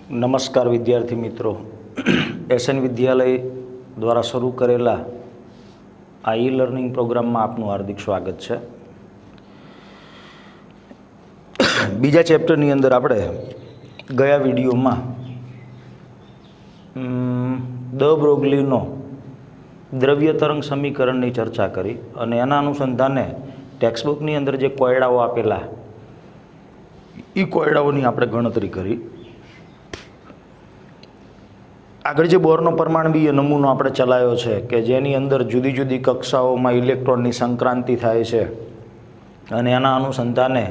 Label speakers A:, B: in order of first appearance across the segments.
A: નમસ્કાર વિદ્યાર્થી મિત્રો, એસએન વિદ્યાલય દ્વારા શરૂ કરેલા આ ઈ લર્નિંગ પ્રોગ્રામમાં આપનું હાર્દિક સ્વાગત છે. બીજા ચેપ્ટરની અંદર આપણે ગયા વિડીયોમાં દ બ્રોગલીનો દ્રવ્ય તરંગ સમીકરણની ચર્ચા કરી અને એના અનુસંધાને ટેક્સ્ટબુકની અંદર જે કોયડાઓ આપેલા એ કોયડાઓની આપણે ગણતરી કરી. આગળ જે બોરનો પરમાણવીય નમૂનો આપણે ચલાવ્યો છે કે જેની અંદર જુદી જુદી કક્ષાઓમાં ઇલેક્ટ્રોનની સંક્રાંતિ થાય છે અને એના અનુસંધાને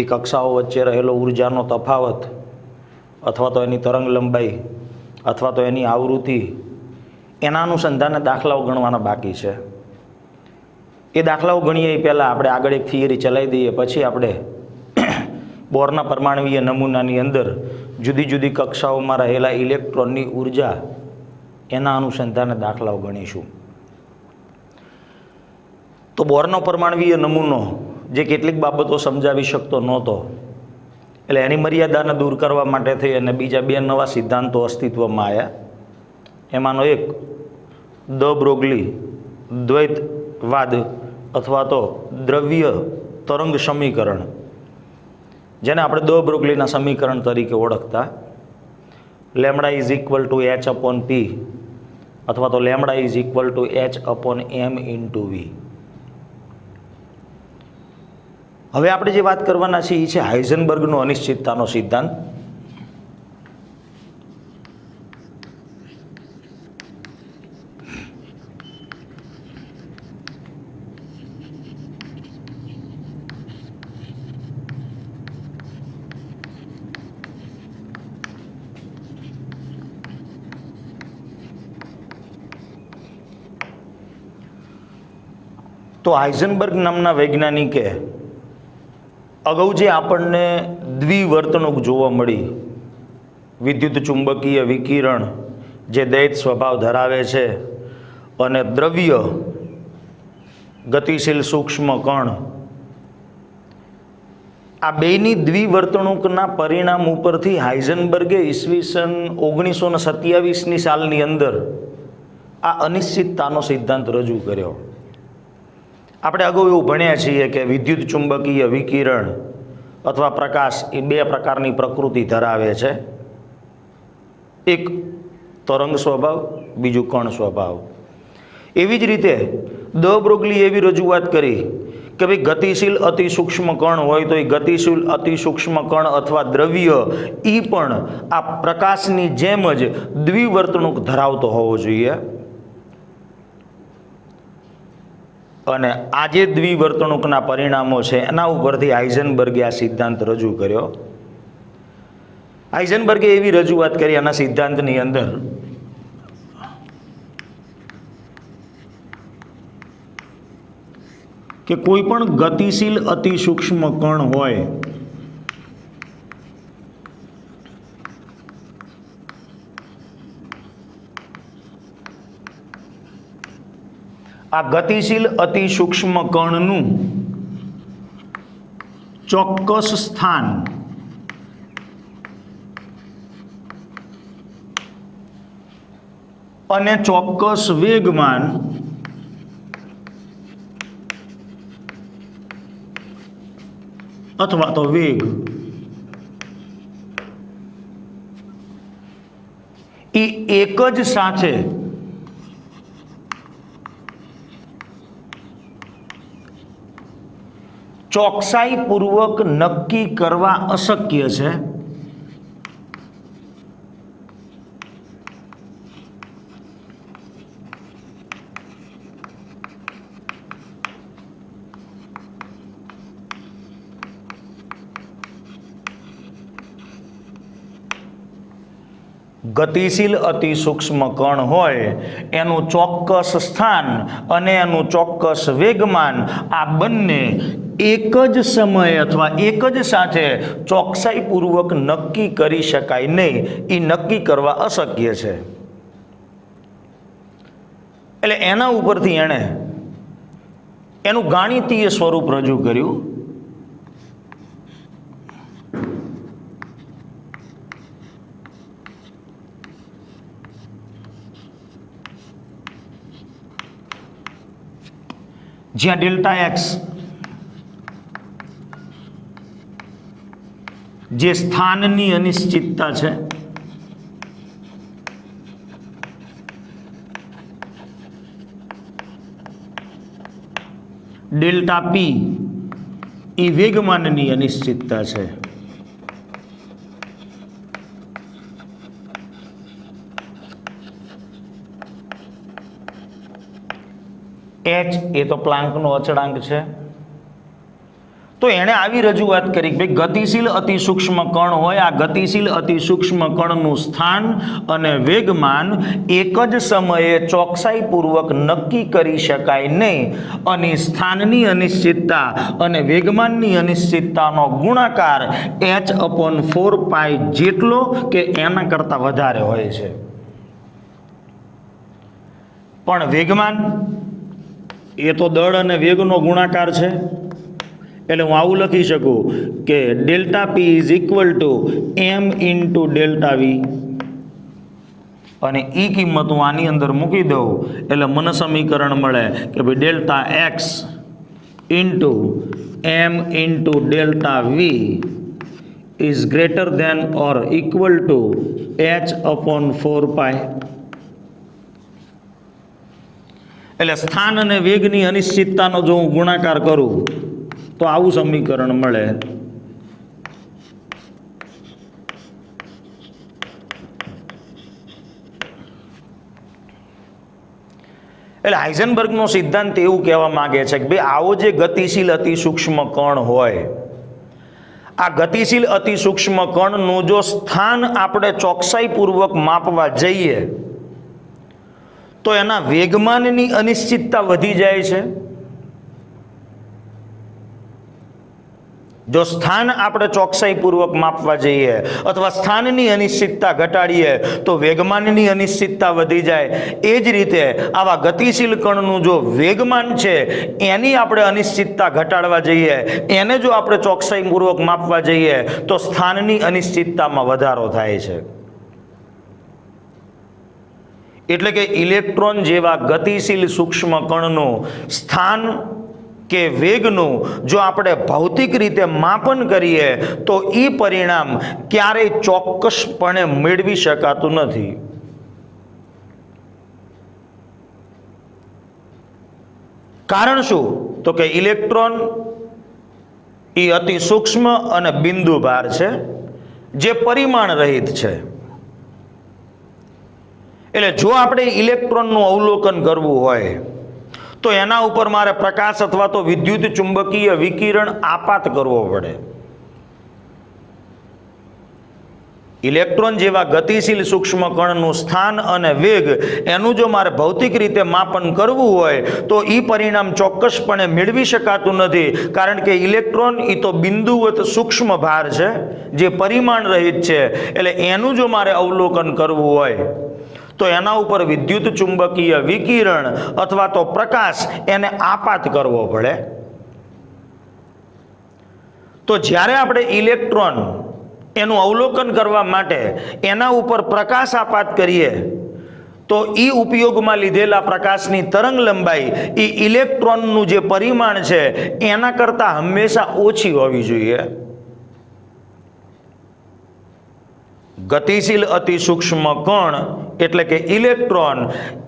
A: એ કક્ષાઓ વચ્ચે રહેલો ઉર્જાનો તફાવત અથવા તો એની તરંગ લંબાઈ અથવા તો એની આવૃત્તિ એના અનુસંધાને દાખલાઓ ગણવાના બાકી છે. એ દાખલાઓ ગણીએ એ પહેલાં આપણે આગળ એક થિયરી ચલાવી દઈએ, પછી આપણે બોરના પરમાણવીય નમૂનાની અંદર જુદી જુદી કક્ષાઓમાં રહેલા ઇલેક્ટ્રોનની ઉર્જા એના અનુસંધાને દાખલાઓ ગણીશું. તો બોરનો પરમાણવીય નમૂનો જે કેટલીક બાબતો સમજાવી શકતો નહોતો, એટલે એની મર્યાદાને દૂર કરવા માટે થઈ અને બીજા બે નવા સિદ્ધાંતો અસ્તિત્વમાં આવ્યા. એમાંનો એક દ બ્રોગલી દ્વૈતવાદ અથવા તો દ્રવ્ય તરંગ સમીકરણ, જેને આપણે દ બ્રોગલીના સમીકરણ તરીકે ઓળખતા. Lambda is equal to h upon p અથવા તો lambda is equal to h upon m into v. હવે આપણે જે વાત કરવાના છીએ એ છે હાઇઝનબર્ગનો અનિશ્ચિતતાનો સિદ્ધાંત. તો હાઇઝનબર્ગ નામના વૈજ્ઞાનિકે અગાઉ જે આપણને દ્વિવર્તણૂક જોવા મળી, વિદ્યુત ચુંબકીય વિકિરણ જે દૈત સ્વભાવ ધરાવે છે અને દ્રવ્ય ગતિશીલ સૂક્ષ્મ કણ, આ બેની દ્વિવર્તણૂકના પરિણામ ઉપરથી હાઇઝનબર્ગે ઈસવીસન 1927ની સાલની અંદર આ અનિશ્ચિતતાનો સિદ્ધાંત રજૂ કર્યો. આપણે અગાઉ એવું ભણ્યા છીએ કે વિદ્યુત ચુંબકીય વિકિરણ અથવા પ્રકાશ એ બે પ્રકારની પ્રકૃતિ ધરાવે છે, એક તરંગ સ્વભાવ, બીજું કણ સ્વભાવ. એવી જ રીતે દ બ્રોગલી એવી રજૂઆત કરી કે ભાઈ ગતિશીલ અતિ સૂક્ષ્મ કણ હોય તો એ ગતિશીલ અતિ સૂક્ષ્મ કણ અથવા દ્રવ્ય એ પણ આ પ્રકાશની જેમ જ દ્વિવર્તણૂક ધરાવતો હોવો જોઈએ. અને આ જે દ્વિવર્તણૂકના પરિણામો છે એના ઉપરથી હાઇઝનબર્ગે આ સિદ્ધાંત રજૂ કર્યો. હાઇઝનબર્ગે એવી રજૂઆત કરી આના સિદ્ધાંતની અંદર કે કોઈ પણ ગતિશીલ અતિ સૂક્ષ્મ કણ હોય આ ગતિશીલ અતિ સૂક્ષ્મ કણનું ચોક્કસ સ્થાન અને ચોક્કસ વેગમાન અથવા તો વેગ એ એક જ સાથે ચોકસાઈપૂર્વક નક્કી કરવા અશક્ય છે. ગતિશીલ અતિ સૂક્ષ્મ કણ હોય એનું ચોક્કસ સ્થાન અને એનું ચોક્કસ વેગમાન આ બંને એક જ સમયે અથવા એક જ સાથે ચોકસાઈપૂર્વક નક્કી કરી શકાય નહીં, એ નક્કી કરવા અશક્ય છે. એટલે એના ઉપરથી એણે એનું ગાણિતીય સ્વરૂપ રજૂ કર્યું. જ્યાં ડેલ્ટા એક્સ જે સ્થાનની અનિશ્ચિતતા છે, ડેલ્ટા પી એ વેગમાનની અનિશ્ચિતતા છે. એચ એ તો પ્લાન્કનો અચળાંક છે. તો એણે આવી રજૂઆત કરી કે ભાઈ ગતિશીલ અતિ સૂક્ષ્મ કણ હોય, આ ગતિશીલ અતિ સૂક્ષ્મ કણનું સ્થાન અને વેગમાન એક જ સમયે ચોકસાઈપૂર્વક નક્કી કરી શકાય નહીં, અને સ્થાનની અનિશ્ચિતતા અને વેગમાનની અનિશ્ચિતતાનો ગુણાકાર h/4π જેટલો કે એના કરતાં વધારે હોય છે. પણ વેગમાન એ તો દળ અને વેગનો ગુણાકાર છે, એટલે હું આવું લખી શકું કે delta P is equal to m into delta V, અને એ કિંમત હું આની અંદર મૂકી દઉં એટલે મને સમીકરણ મળે કે ભાઈ delta x into m into delta V is greater than or equal to h/4π. એટલે સ્થાન અને વેગની અનિશ્ચિતતાનો જો હું ગુણાકાર કરું તો આવું સમીકરણ મળે. એટલે હાઇઝનબર્ગનો સિદ્ધાંત એવું કહેવા માંગે છે કે ભાઈ આવો જે ગતિશીલ અતિ સૂક્ષ્મ કણ હોય, આ ગતિશીલ અતિ સૂક્ષ્મ કણનું જો સ્થાન આપણે ચોકસાઈપૂર્વક માપવા જઈએ તો એના વેગમાનની અનિશ્ચિતતા વધી જાય છે. જો સ્થાન આપણે ચોકસાઈપૂર્વક માપવા જઈએ અથવા સ્થાનની અનિશ્ચિતતા ઘટાડીએ તો વેગમાનની અનિશ્ચિતતા વધી જાય. એ જ રીતે આવા ગતિશીલ કણનું જો વેગમાન છે એની આપણે અનિશ્ચિતતા ઘટાડવા જઈએ, એને જો આપણે ચોકસાઈપૂર્વક માપવા જઈએ તો સ્થાનની અનિશ્ચિતતામાં વધારો થાય છે. એટલે કે ઇલેક્ટ્રોન જેવા ગતિશીલ સૂક્ષ્મ કણનું સ્થાન કે વેગનું જો આપણે ભૌતિક રીતે માપન કરીએ તો એ પરિણામ ક્યારેય ચોક્કસપણે મેળવી શકાતું નથી. કારણ શું? તો કે ઇલેક્ટ્રોન એ અતિ સૂક્ષ્મ અને બિંદુ ભાર છે જે પરિમાણ રહિત છે. એટલે જો આપણે ઇલેક્ટ્રોનનું અવલોકન કરવું હોય તો એના ઉપર મારે પ્રકાશ અથવા તો વિદ્યુત ચુંબકીય વિકિરણ આપાત કરવો પડે. ઇલેક્ટ્રોન જેવા ગતિશીલ સૂક્ષ્મ કણનું સ્થાન અને વેગ એનું જો મારે ભૌતિક રીતે માપન કરવું હોય તો એ પરિણામ ચોક્કસપણે મેળવી શકાતું નથી, કારણ કે ઇલેક્ટ્રોન એ તો બિંદુવત સૂક્ષ્મ ભાર છે જે પરિમાણ રહિત છે. એટલે એનું જો મારે અવલોકન કરવું હોય તો એના ઉપર વિદ્યુત ચુંબકીય વિકિરણ અથવા તો પ્રકાશ એને આપાત કરવો પડે. તો જ્યારે આપણે ઇલેક્ટ્રોન એનું અવલોકન કરવા માટે એના ઉપર પ્રકાશ આપાત કરીએ તો એ ઉપયોગમાં લીધેલા પ્રકાશની તરંગ લંબાઈ એ ઇલેક્ટ્રોનનું જે પરિમાણ છે એના કરતાં હંમેશા ઓછી હોવી જોઈએ. ગતિશીલ અતિ સૂક્ષ્મ કણ એટલે કે ઇલેક્ટ્રોન,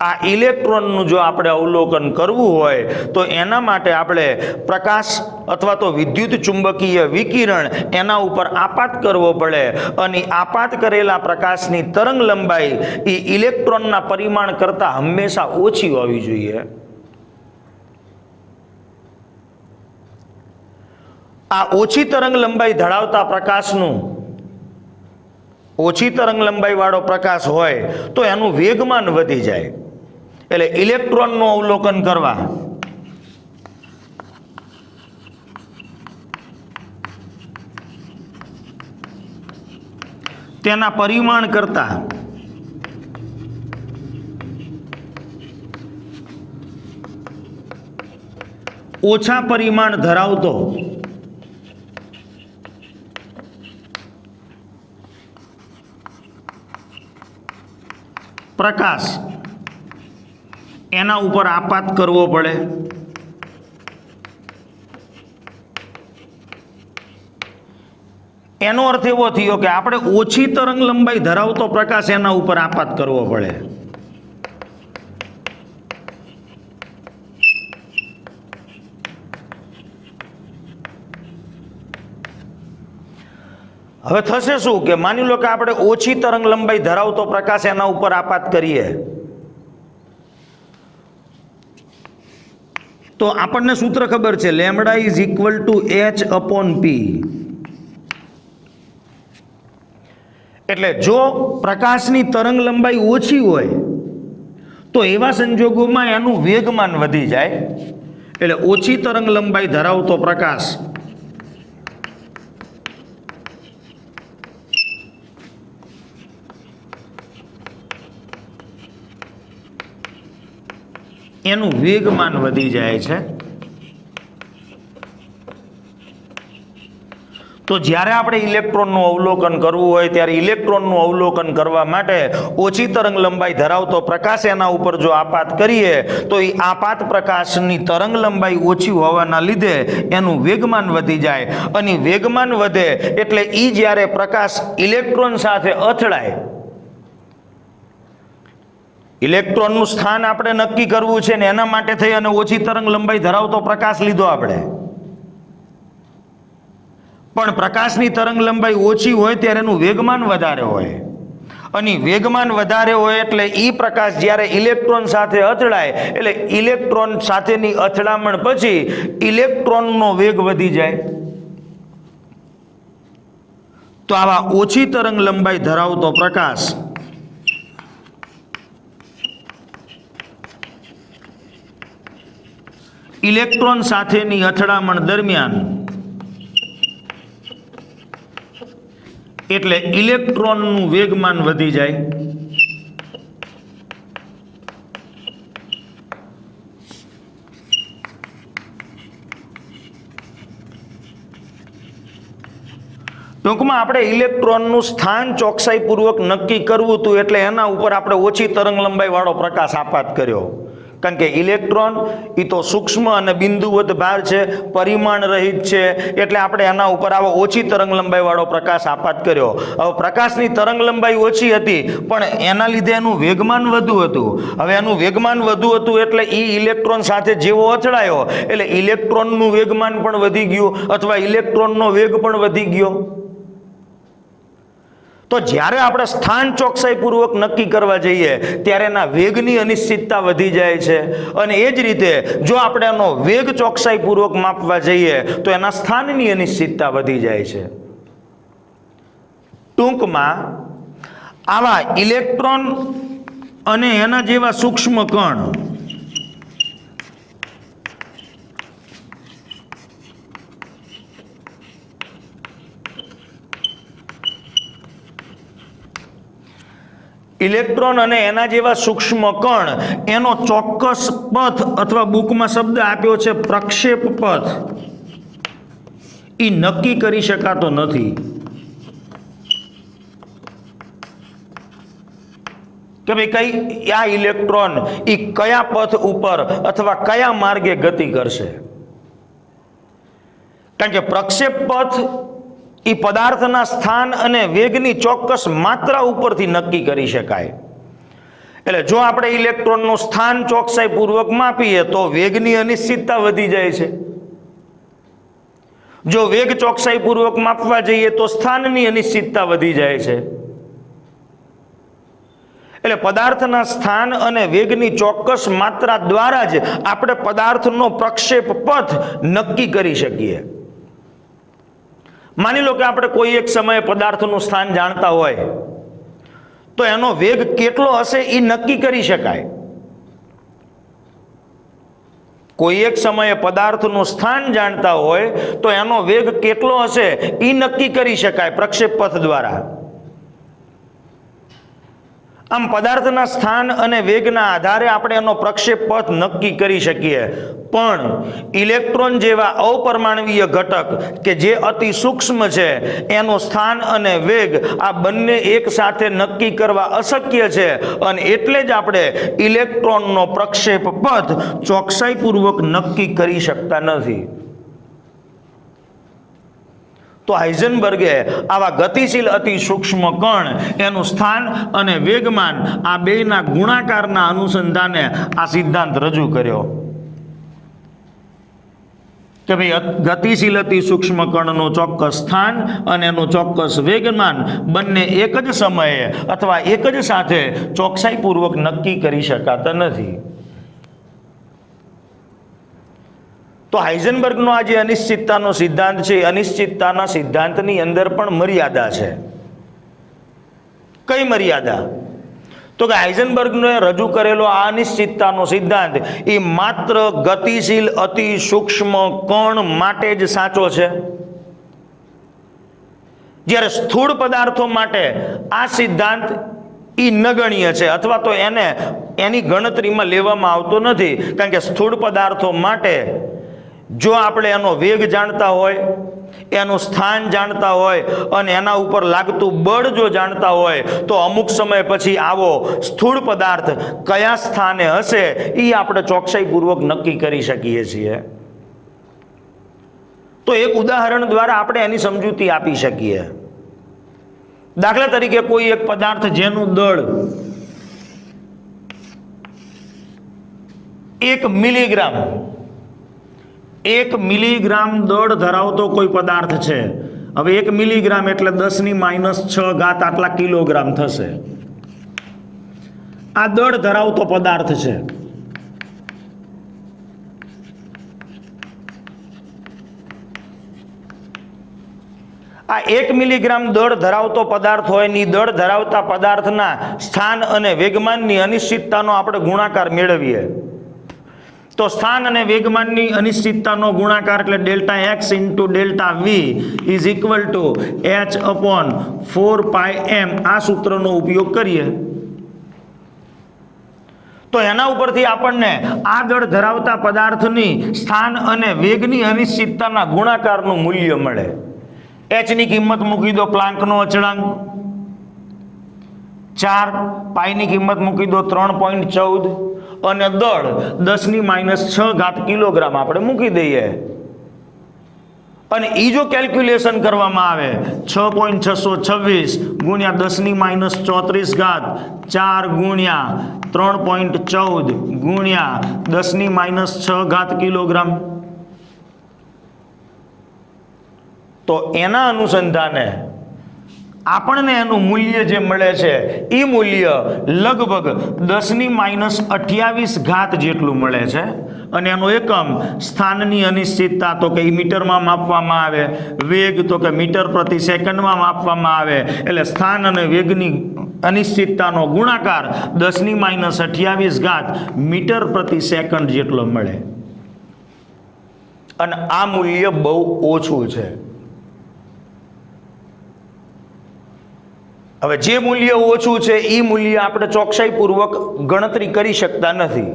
A: આ ઇલેક્ટ્રોનનું જો આપણે અવલોકન કરવું હોય તો એના માટે આપણે પ્રકાશ અથવા તો વિદ્યુત ચુંબકીય વિકિરણ એના ઉપર આપાત કરવો પડે, અને આપાત કરેલા પ્રકાશની તરંગ લંબાઈ એ ઇલેક્ટ્રોનના પરિમાણ કરતાં હંમેશા ઓછી હોવી જોઈએ. આ ઓછી તરંગ લંબાઈ ધરાવતા પ્રકાશનું ઓછી તરંગ લંબાઈ વાળો પ્રકાશ હોય તો એનું વેગમાન વધી જાય. એટલે ઇલેક્ટ્રોનનું અવલોકન કરવા તેના પરિમાણ કરતા ઓછા પરિમાણ ધરાવતો પ્રકાશ એના ઉપર આપાત કરવો પડે. એનો અર્થ એવો થયો કે આપણે ઓછી તરંગ લંબાઈ ધરાવતો પ્રકાશ એના ઉપર આપાત કરવો પડે. હવે થશે શું કે માની લો કે આપણે ઓછી તરંગ લંબાઈ ધરાવતો પ્રકાશ એના ઉપર આપાત કરીએ તો આપણને સૂત્ર ખબર છે, lambda is equal two h/p. એટલે જો પ્રકાશની તરંગ લંબાઈ ઓછી હોય તો એવા સંજોગોમાં એનું વેગમાન વધી જાય. એટલે ઓછી તરંગ લંબાઈ ધરાવતો પ્રકાશ એનું વેગમાન વધી જાય છે. તો જ્યારે આપણે ઇલેક્ટ્રોનનું અવલોકન કરવું હોય ત્યારે ઇલેક્ટ્રોનનું અવલોકન કરવા માટે ઓછી તરંગ લંબાઈ ધરાવતો પ્રકાશ એના ઉપર જો આપાત કરીએ તો એ આપાત પ્રકાશની તરંગ લંબાઈ ઓછી હોવાના લીધે એનું વેગમાન વધી જાય. અને વેગમાન વધે એટલે એ જ્યારે પ્રકાશ ઇલેક્ટ્રોન સાથે અથડાય, ઇલેક્ટ્રોનનું સ્થાન આપણે નક્કી કરવું છે ને એના માટે થઈ અને ઓછી તરંગ લંબાઈ ધરાવતો પ્રકાશ લીધો આપણે. પણ પ્રકાશની તરંગ લંબાઈ ઓછી હોય ત્યારે એનું વેગમાન વધારે હોય, અને વેગમાન વધારે હોય એટલે એ પ્રકાશ જ્યારે ઇલેક્ટ્રોન સાથે અથડાય એટલે ઇલેક્ટ્રોન સાથેની અથડામણ પછી ઇલેક્ટ્રોનનો વેગ વધી જાય. તો આવા ઓછી તરંગ લંબાઈ ધરાવતો પ્રકાશ ઇલેક્ટ્રોન સાથેની અથડામણ દરમિયાન એટલે ઇલેક્ટ્રોનનું વેગમાન વધી જાય. ટૂંકમાં આપણે ઇલેક્ટ્રોનનું સ્થાન ચોકસાઈપૂર્વક નક્કી કરવું હતું એટલે એના ઉપર આપણે ઓછી તરંગ લંબાઈ વાળો પ્રકાશ આપાત કર્યો. કારણ કે ઇલેક્ટ્રોન એ તો સૂક્ષ્મ અને બિંદુવત ભાર છે, પરિમાણ રહિત છે, એટલે આપણે એના ઉપર આવો ઓછી તરંગ લંબાઈ વાળો પ્રકાશ આપાત કર્યો. હવે પ્રકાશની તરંગ લંબાઈ ઓછી હતી પણ એના લીધે એનું વેગમાન વધુ હતું. હવે એનું વેગમાન વધુ હતું એટલે એ ઇલેક્ટ્રોન સાથે જેવો અથડાયો એટલે ઇલેક્ટ્રોનનું વેગમાન પણ વધી ગયું અથવા ઇલેક્ટ્રોનનો વેગ પણ વધી ગયો. તો જ્યારે આપણે સ્થાન ચોકસાઈપૂર્વક નક્કી કરવા જઈએ ત્યારે એના વેગની અનિશ્ચિતતા વધી જાય છે, અને એ જ રીતે જો આપણે એનો વેગ ચોકસાઈપૂર્વક માપવા જઈએ તો એના સ્થાનની અનિશ્ચિતતા વધી જાય છે. ટૂંકમાં આવા ઇલેક્ટ્રોન અને એના જેવા સૂક્ષ્મ કણ ઇલેક્ટ્રોન અને એના જેવા સૂક્ષ્મ કણ એનો ચોક્કસ પથ અથવા બુકમાં શબ્દ આપ્યો છે પ્રક્ષેપ પથ, એ નક્કી કરી શકાતો નથી કે ભાઈ કઈ આ ઇલેક્ટ્રોન એ કયા પથ ઉપર અથવા કયા માર્ગે ગતિ કરશે. કારણ કે પ્રક્ષેપ પથ એ પદાર્થના સ્થાન અને વેગની ચોક્કસ માત્રા ઉપરથી નક્કી કરી શકાય. એટલે જો આપણે ઇલેક્ટ્રોનનું સ્થાન ચોકસાઈપૂર્વક માપીએ તો વેગની અનિશ્ચિતતા વધી જાય છે. જો વેગ ચોકસાઈપૂર્વક માપવા જઈએ તો સ્થાનની અનિશ્ચિતતા વધી જાય છે. એટલે પદાર્થના સ્થાન અને વેગની ચોક્કસ માત્રા દ્વારા જ આપણે પદાર્થનો પ્રક્ષેપ પથ નક્કી કરી શકીએ. માની લો કે આપણે કોઈ એક સમયે પદાર્થનું સ્થાન જાણતા હોય તો એનો વેગ કેટલો હશે એ નક્કી કરી શકાય. કોઈ એક સમયે પદાર્થનું સ્થાન જાણતા હોય તો એનો વેગ કેટલો હશે એ નક્કી કરી શકાય પ્રક્ષેપ પથ દ્વારા. આમ પદાર્થના સ્થાન અને વેગના આધારે આપણે એનો પ્રક્ષેપ પથ નક્કી કરી શકીએ. પણ ઇલેક્ટ્રોન જેવા અપરમાણવીય ઘટક કે જે અતિ સૂક્ષ્મ છે એનું સ્થાન અને વેગ આ બંને એક સાથે નક્કી કરવા અશક્ય છે, અને એટલે જ આપણે ઇલેક્ટ્રોનનો પ્રક્ષેપ પથ ચોકસાઈપૂર્વક નક્કી કરી શકતા નથી. તો હાઇઝનબર્ગે આવા ગતિશીલ અતિ સૂક્ષ્મ કણ એનું સ્થાન અને વેગમાન આ બેયના ગુણાકારના અનુસંધાને આ સિદ્ધાંત રજૂ કર્યો કે ભાઈ ગતિશીલ અતિ સૂક્ષ્મ કણનું ચોક્કસ સ્થાન અને એનું ચોક્કસ વેગમાન બંને એક જ સમયે અથવા એક જ સાથે ચોકસાઈપૂર્વક નક્કી કરી શકાતા નથી. તો હાઇઝનબર્ગનો આ જે અનિશ્ચિતતાનો સિદ્ધાંત છે, અનિશ્ચિતતાના સિદ્ધાંતની અંદર પણ મર્યાદા છે. કઈ મર્યાદા? તો કે હાઇઝનબર્ગને રજૂ કરેલો આ અનિશ્ચિતતાનો સિદ્ધાંત એ માત્ર ગતિશીલ અતિ સૂક્ષ્મ કણ માટે જ સાચો છે, જ્યારે સ્થૂળ પદાર્થો માટે આ સિદ્ધાંત એ નગણ્ય છે અથવા તો એની ગણતરીમાં લેવામાં આવતો નથી. કારણ કે સ્થૂળ પદાર્થો માટે જો આપણે એનો વેગ જાણતા હોય, એનું સ્થાન જાણતા હોય અને એના ઉપર લાગતું બળ જો જાણતા હોય તો અમુક સમય પછી આવો સ્થૂળ પદાર્થ કયા સ્થાને હશે એ આપણે ચોકસાઈપૂર્વક નક્કી કરી શકીએ છીએ. તો એક ઉદાહરણ દ્વારા આપણે એની સમજૂતી આપી શકીએ. દાખલા તરીકે કોઈ એક પદાર્થ જેનું દળ 1 મિલીગ્રામ દળ ધરાવતો કોઈ પદાર્થ છે. હવે 1 મિલીગ્રામ એટલે 10⁻6 આટલા કિલોગ્રામ થશે. આ દળ ધરાવતો પદાર્થ છે. આ 1 મિલીગ્રામ દળ ધરાવતો પદાર્થ હોય ની દળ ધરાવતા પદાર્થના સ્થાન અને વેગમાનની અનિશ્ચિતતાનો આપણે ગુણાકાર મેળવીએ તો સ્થાન અને વેગમાનની અનિશ્ચિતતાનો ગુણાકાર એટલે ΔX × ΔV is equal to h/4πm. આ સૂત્રનો ઉપયોગ કરીએ તો એના ઉપરથી આપણને આ દળ ધરાવતા પદાર્થની સ્થાન અને વેગની અનિશ્ચિતતાના ગુણાકારનું મૂલ્ય મળે. h ની કિંમત મૂકી દો પ્લાન્કનો અચળાંક 4, પાઈની કિંમત મૂકી દો 3.14 અને દળ 10⁻6 કિલોગ્રામ આપણે મૂકી દઈએ. અને એ જો કેલ્ક્યુલેશન કરવામાં આવે 6.626 ગુણ્યા 10⁻34 4 ગુણ્યા 3.14 ગુણ્યા 10⁻6 કિલોગ્રામ, તો એના અનુસંધાને આપણને એનું મૂલ્ય જે મળે છે એ મૂલ્ય લગભગ 10⁻28 જેટલું મળે છે. અને એનો એકમ સ્થાનની અનિશ્ચિતતા તો કે મીટરમાં માપવામાં આવે, વેગ તો કે મીટર પ્રતિ સેકન્ડમાં માપવામાં આવે. એટલે સ્થાન અને વેગની અનિશ્ચિતતાનો ગુણાકાર 10⁻28 મીટર પ્રતિ સેકન્ડ જેટલો મળે. અને આ મૂલ્ય બહુ ઓછું છે. હવે જે મૂલ્ય ઓછું છે એ મૂલ્ય આપણે ચોકસાઈપૂર્વક ગણતરી કરી શકતા નથી.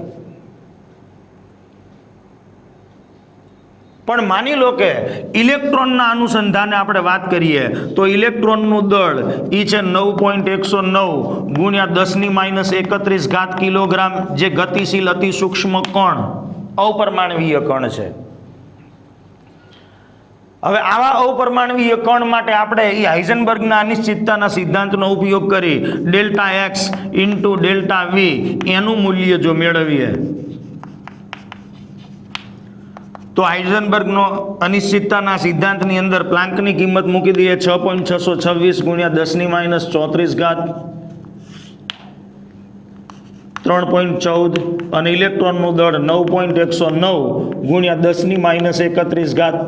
A: પણ માની લો કે ઇલેક્ટ્રોનના અનુસંધાને આપણે વાત કરીએ તો ઇલેક્ટ્રોનનું દળ એ છે 9.109 ગુણ્યા 10⁻31 કિલોગ્રામ, જે ગતિશીલ અતિ સૂક્ષ્મ કણ અપરમાણવીય કણ છે. હવે આવા અપરમાણવીય કણ માટે આપણે એ હાઇઝનબર્ગના અનિશ્ચિતતાના સિદ્ધાંતનો ઉપયોગ કરી ΔX × ΔV એનું મૂલ્ય જો મેળવીએ તો હાઇઝનબર્ગનો અનિશ્ચિતતાના સિદ્ધાંતની અંદર પ્લાન્કની કિંમત મૂકી દઈએ 6.626 ગુણ્યા 10⁻34 3.14 અને ઇલેક્ટ્રોનનું દળ 9.109 ગુણ્યા 10⁻31.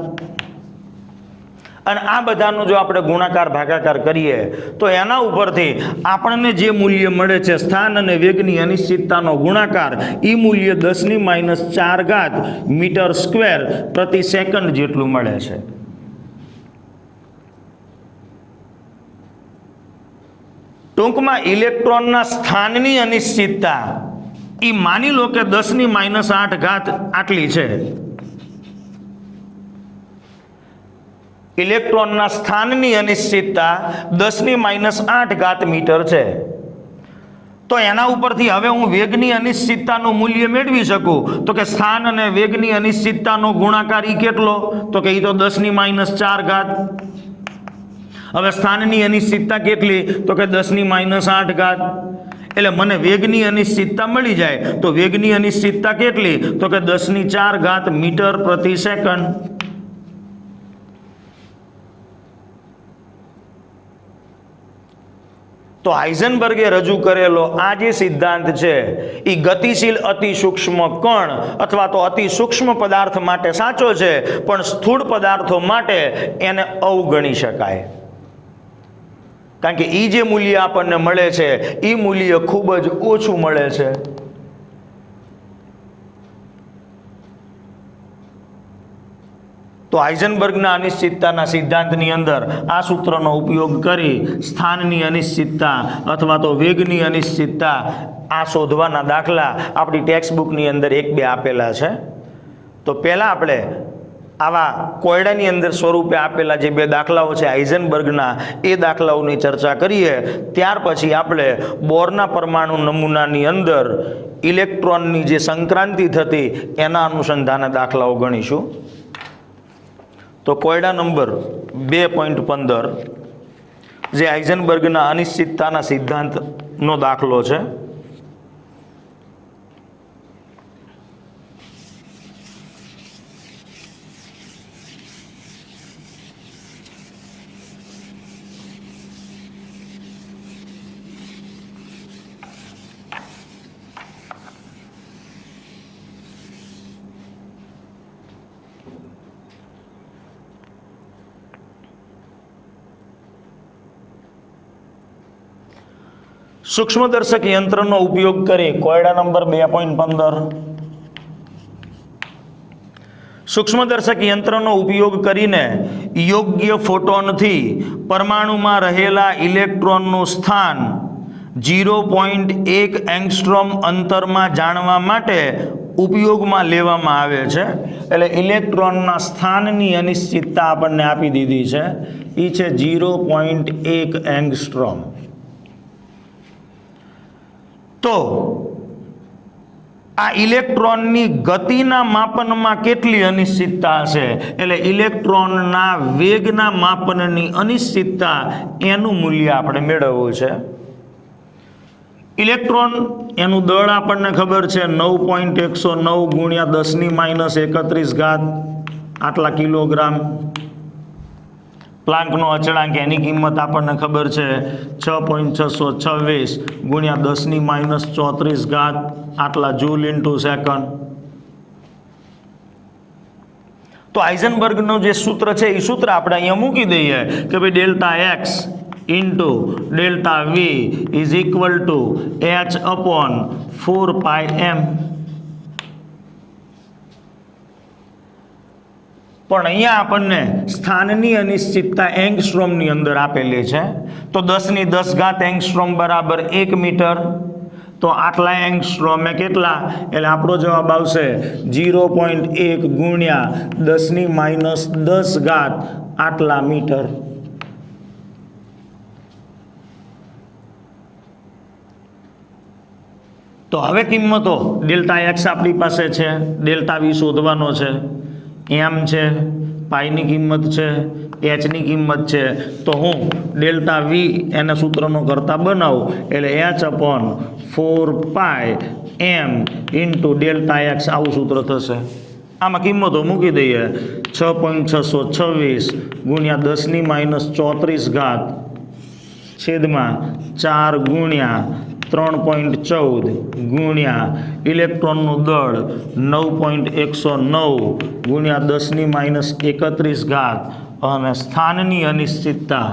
A: અને આ બધાનો જો આપણે ગુણાકાર ભાગાકાર કરીએ તો એના ઉપરથી આપણને જે મૂલ્ય મળે છે સ્થાન અને વેગની અનિશ્ચિતતાનો ગુણાકાર એ મૂલ્ય 10⁻4 મીટર સ્ક્વેર પ્રતિ સેકન્ડ જેટલું મળે છે. ટૂંકમાં ઇલેક્ટ્રોનના સ્થાનની અનિશ્ચિતતા એ માની લો કે 10⁻8 આટલી છે. ઇલેક્ટ્રોનના સ્થાનની અનિશ્ચિતતા 10⁻8 મીટર છે. તો એના ઉપરથી હવે હું વેગની અનિશ્ચિતતાનું મૂલ્ય મેળવી શકું તો કે સ્થાન અને વેગની અનિશ્ચિતતાનો ગુણાકાર ઈ કેટલો, તો કે ઈ તો 10⁻4. હવે સ્થાનની અનિશ્ચિતતા કેટલી? તો કે 10⁻8. એટલે મને વેગની અનિશ્ચિતતા મળી જાય તો વેગની અનિશ્ચિતતા કેટલી? તો કે 10⁴ મીટર પ્રતિ સેકન્ડ. તો હાઇઝનબર્ગે રજૂ કરેલો આ જે સિદ્ધાંત છે એ ગતિશીલ અતિ સૂક્ષ્મ કણ અથવા તો અતિ સૂક્ષ્મ પદાર્થ માટે સાચો છે, પણ સ્થૂળ પદાર્થો માટે એને અવગણી શકાય. કારણ કે એ જે મૂલ્ય આપણને મળે છે એ મૂલ્ય ખૂબ જ ઓછું મળે છે. તો હાઇઝનબર્ગના અનિશ્ચિતતાના સિદ્ધાંતની અંદર આ સૂત્રનો ઉપયોગ કરી સ્થાનની અનિશ્ચિતતા અથવા તો વેગની અનિશ્ચિતતા આ શોધવાના દાખલા આપણી ટેક્સ્ટબુકની અંદર 1-2 આપેલા છે. તો પહેલાં આપણે આવા કોયડાની અંદર સ્વરૂપે આપેલા જે 2 દાખલાઓ છે હાઇઝનબર્ગના, એ દાખલાઓની ચર્ચા કરીએ. ત્યાર પછી આપણે બોરના પરમાણુ નમૂનાની અંદર ઇલેક્ટ્રોનની જે સંક્રાંતિ થતી એના અનુસંધાને દાખલાઓ ગણીશું. તો કોયડા નંબર 2.15 જે હાઇઝનબર્ગના અનિશ્ચિતતાના સિદ્ધાંતનો દાખલો છે. સૂક્ષ્મદર્શક યંત્રનો ઉપયોગ કરી કોયડા નંબર 2.15 સૂક્ષ્મદર્શક યંત્રનો ઉપયોગ કરીને યોગ્ય ફોટોનથી પરમાણુમાં રહેલા ઇલેક્ટ્રોનનું સ્થાન 0.1 એંગસ્ટ્રોમ અંતરમાં જાણવા માટે ઉપયોગમાં લેવામાં આવે છે. એટલે ઇલેક્ટ્રોનના સ્થાનની અનિશ્ચિતતા આપણને આપી દીધી છે, એ છે 0.1 એંગસ્ટ્રોમ. તો આ ઇલેક્ટ્રોનની ગતિના માપનમાં કેટલી અનિશ્ચિતતા હશે? એટલે ઇલેક્ટ્રોનના વેગના માપનની અનિશ્ચિતતા એનું મૂલ્ય આપણે મેળવવું છે. ઇલેક્ટ્રોન એનું દળ આપણને ખબર છે 9.109 × 10⁻31 આટલા કિલોગ્રામ. પ્લાન્કનો અચળાંક એની કિંમત આપણને ખબર છે 6.626 × 10⁻34 આટલા જૂલ ઇન્ટુ સેકન્ડ. તો હાઇઝનબર્ગનું જે સૂત્ર છે એ સૂત્ર આપણે અહીંયા મૂકી દઈએ કે ભાઈ delta x into delta V is equal to h/4πm. પણ અહીંયા આપણને સ્થાનની અનિશ્ચિતતા એંગસ્ટ્રોમની અંદર આપેલી છે. તો 10⁻10 એંગસ્ટ્રોમ બરાબર 1 મીટર. તો આટલા એંગસ્ટ્રોમે કેટલા? એટલે આપણો જવાબ આવશે 0.1 × 10⁻10 આટલા મીટર. તો હવે કિંમતો ડેલ્ટા એક્સ આપણી પાસે છે, ડેલ્ટા વી શોધવાનો છે, એમ છે, પાઈની કિંમત છે, એચની કિંમત છે. તો હું ડેલ્ટા વી એને સૂત્રનો કરતા બનાવું એટલે h/4πm ઇન્ટુ ડેલ્ટા એક્સ આવું સૂત્ર થશે. આમાં કિંમતો મૂકી દઈએ 6.626 × 10⁻34 છેદમાં 4 ગુણ્યા 3.14 ગુણ્યા ઇલેક્ટ્રોનનું દળ 9.109 × 10⁻31 અને સ્થાનની અનિશ્ચિતતા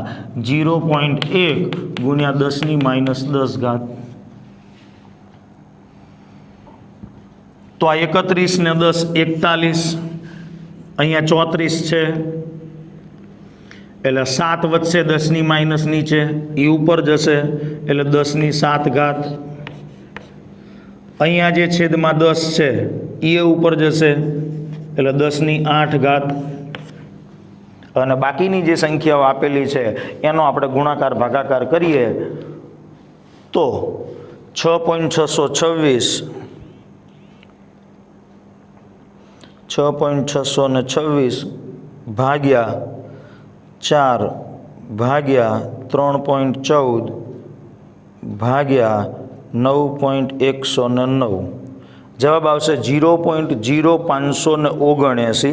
A: 0.1 × 10⁻10. તો આ 31 ને 10 41, અહીંયા 34 છે એટલે 7 વધશે 10⁻⁻ નીચે, એ ઉપર જશે એટલે 10⁻⁷. અહીંયા જે છેદમાં 10 છે એ ઉપર જશે એટલે 10⁸. અને બાકીની જે સંખ્યાઓ આપેલી છે એનો આપણે ગુણાકાર ભાગાકાર કરીએ તો 6.626 ભાગ્યા 4 ભાગ્યા 3.14 ભાગ્યા 9.109 જવાબ આવશે 0.0579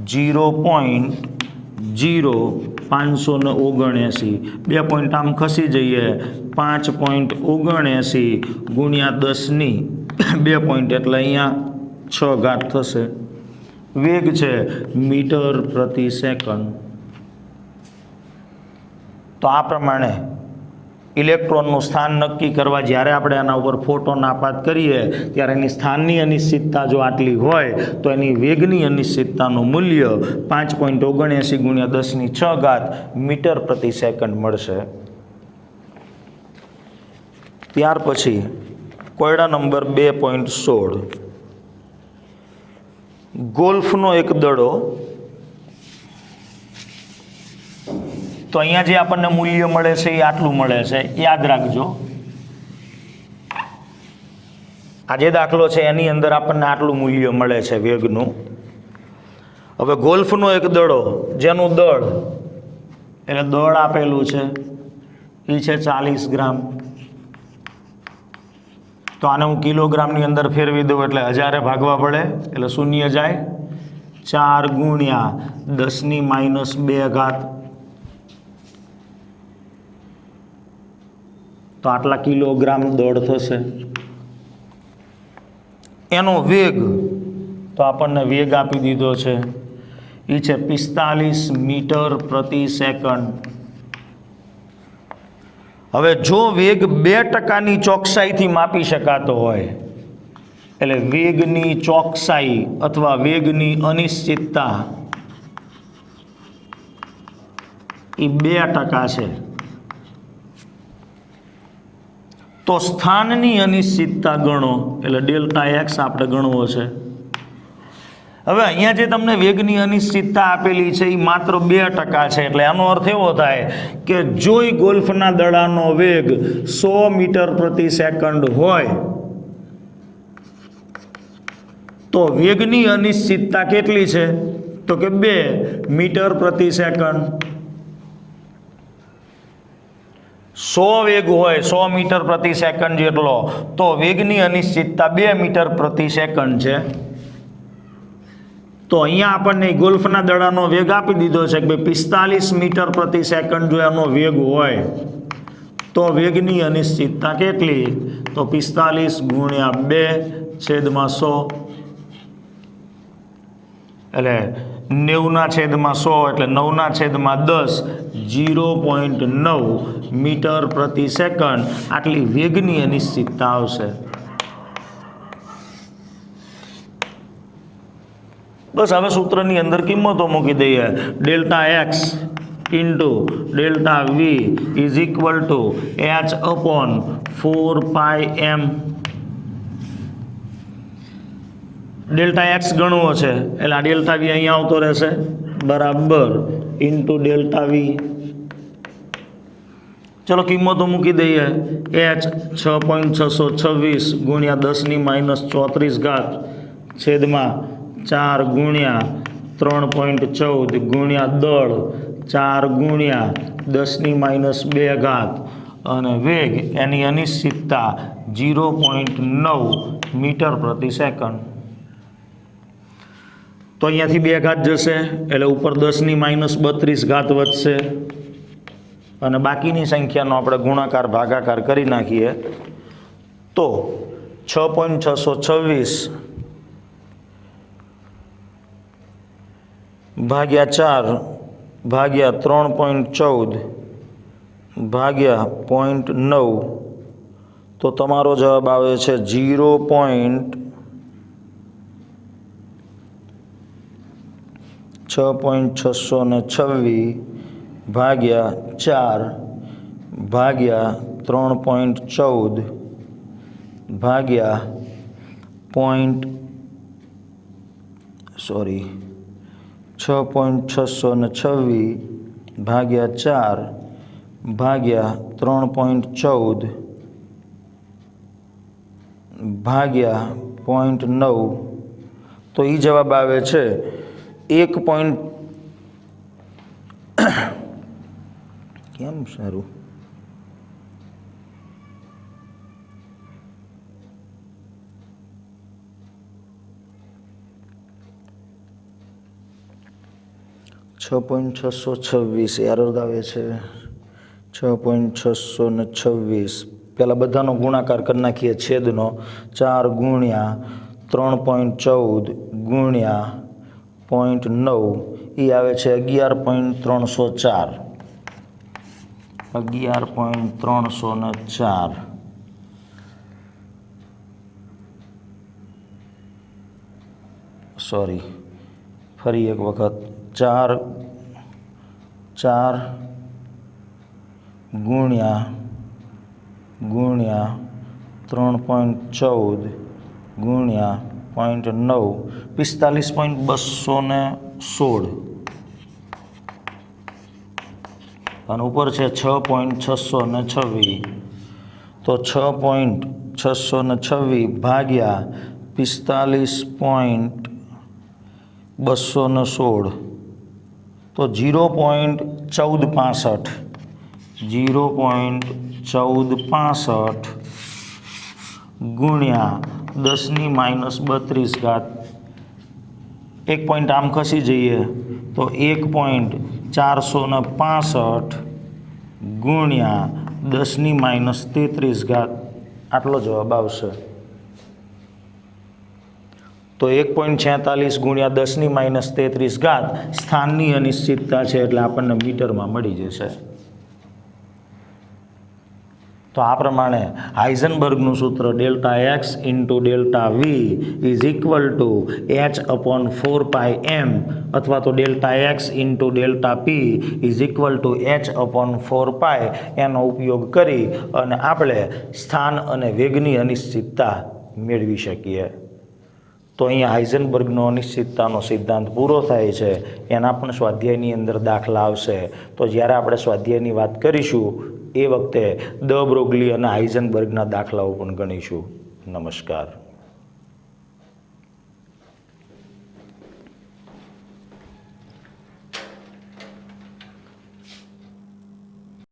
A: 0.0579 2 પોઈન્ટ આમ ખસી જઈએ 5.79 ગુણ્યા 10ની 2 પોઈન્ટ એટલે અહીંયા 6 ઘાત થશે. વેગ છે મીટર પ્રતિ સેકન્ડ. તો આ પ્રમાણે ઇલેક્ટ્રોનનું સ્થાન નક્કી કરવા જ્યારે આપણે આના ઉપર ફોટોન આપાત કરીએ ત્યારે એની સ્થાનની અનિશ્ચિતતા જો આટલી હોય તો એની વેગની અનિશ્ચિતતાનું મૂલ્ય 5.79 ગુણ્યા 10ની 6 ઘાત મીટર પ્રતિ સેકન્ડ મળશે. ત્યાર પછી કોયડા નંબર 2.16 ગોલ્ફનો એક દડો. તો અહીંયા જે આપણને મૂલ્ય મળે છે એ આટલું મળે છે, યાદ રાખજો. આ જે દાખલો છે એની અંદર આપણને આટલું મૂલ્ય મળે છે વેગનું. હવે ગોલ્ફનો એક દડો જેનું દળ એટલે દળ આપેલું છે એ છે 40 ગ્રામ. તો આને હું કિલોગ્રામની અંદર ફેરવી દઉં એટલે 1000 ભાગવા પડે એટલે શૂન્ય જાય. 4 ગુણ્યા 10ની -2 ઘાત. તો આટલા કિલોગ્રામ દળ થશે. એનો વેગ તો આપણને વેગ આપી દીધો છે એ છે 45 મીટર પ્રતિ સેકન્ડ. હવે જો વેગ 2% ચોકસાઈથી માપી શકાતો હોય એટલે વેગની ચોકસાઈ અથવા વેગની અનિશ્ચિતતા એ 2% છે, તો સ્થાનની અનિશ્ચિતતા ગણો એટલે ડેલ્ટા એક્સ આપણે ગણવો છે. હવે અહીંયા જે તમને વેગની અનિશ્ચિતતા આપેલી છે એ માત્ર 2% છે એટલે એનો અર્થ એવો થાય કે જો ગોલ્ફના દડાનો વેગ 100 મીટર પ્રતિ સેકન્ડ હોય તો વેગની અનિશ્ચિતતા કેટલી છે તો કે 2 મીટર પ્રતિ સેકન્ડ. 100 વેગ હોય 100 મીટર પ્રતિ સેકન્ડ જેટલો તો વેગની અનિશ્ચિતતા 2 મીટર પ્રતિ સેકન્ડ છે. તો અહીંયા આપણને ગોલ્ફના દડાનો વેગ આપી દીધો છે કે ભાઈ 45 મીટર પ્રતિ સેકન્ડ જો એનો વેગ હોય તો વેગની અનિશ્ચિતતા કેટલી તો 45 ગુણ્યા 2/100 એટલે 90/100 એટલે 9/10 0.9 મીટર પ્રતિ સેકન્ડ આટલી વેગની અનિશ્ચિતતા આવશે. બસ હવે સૂત્રની અંદર કિંમતો મૂકી દઈએ. Delta x into delta V is equal to h/4πm. Delta x ગણવો છે એટલે આ ડેલ્ટા વી અહીંયા આવતો રહેશે બરાબર ઇન્ટુ ડેલ્ટા વી. ચલો કિંમતો મૂકી દઈએ. h 6.626 ગુણ્યા 10ની -34 ઘાત છેદમાં 4 ગુણ્યા 3.14 ગુણ્યા દળ 4 ગુણ્યા 10ની -2 ઘાત અને વેગ એની અનિશ્ચિતતા 0.9 મીટર પ્રતિ સેકન્ડ. તો અહીંયાથી 2 ઘાત જશે એટલે ઉપર 10ની -32 ઘાત વધશે અને બાકીની સંખ્યાનો આપણે ગુણાકાર ભાગાકાર કરી નાખીએ તો 6.626 ભાગ્યા 4 ભાગ્યા 3.14 ભાગ્યા 0.9 તો તમારો જવાબ આવે છે 6.626 ભાગ્યા 4 ભાગ્યા 3.14 ભાગ્યા 6.626 ભાગ્યા 4 ભાગ્યા 3.14 ભાગ્યા 0.9 તો એ જવાબ આવે છે 1. કેમ સારું? $6.626 એરર આવે છે. 6.626 પહેલાં બધાનો ગુણાકાર કરી નાખીએ છેદનો. 4 ગુણ્યા 3.14 ગુણ્યા 0.9 એ આવે છે 11.304. 11.304. સોરી, ફરી એક વખત. 4 ગુણ્યા 3.14 ગુણ્યા 0.9 45.216. અને ઉપર છે 6.626. તો 6.626 ભાગ્યા 45.216 તો 0.1465. 0.1465 ગુણ્યા 10⁻32. એક પોઈન્ટ આમ ખસી જઈએ તો 1.465 ગુણ્યા 10⁻33. આટલો જવાબ આવશે. તો 1.46 ગુણ્યા 10⁻33 સ્થાનની અનિશ્ચિતતા છે, એટલે આપણને મીટરમાં મળી જશે. તો આ પ્રમાણે હાઇઝનબર્ગનું સૂત્ર ΔX × ΔV = H/4πm અથવા તો ΔX × ΔP = H/4π એનો ઉપયોગ કરી અને આપણે સ્થાન અને વેગની અનિશ્ચિતતા મેળવી શકીએ. તો અહીંયા હાઇઝનબર્ગનો અનિશ્ચિતતાનો સિદ્ધાંત પૂરો થાય છે. એના પણ સ્વાધ્યાયની અંદર દાખલા આવશે. તો જ્યારે આપણે સ્વાધ્યાયની વાત કરીશું એ વખતે દ બ્રોગલી અને હાઇઝનબર્ગના દાખલાઓ પણ ગણીશું. નમસ્કાર.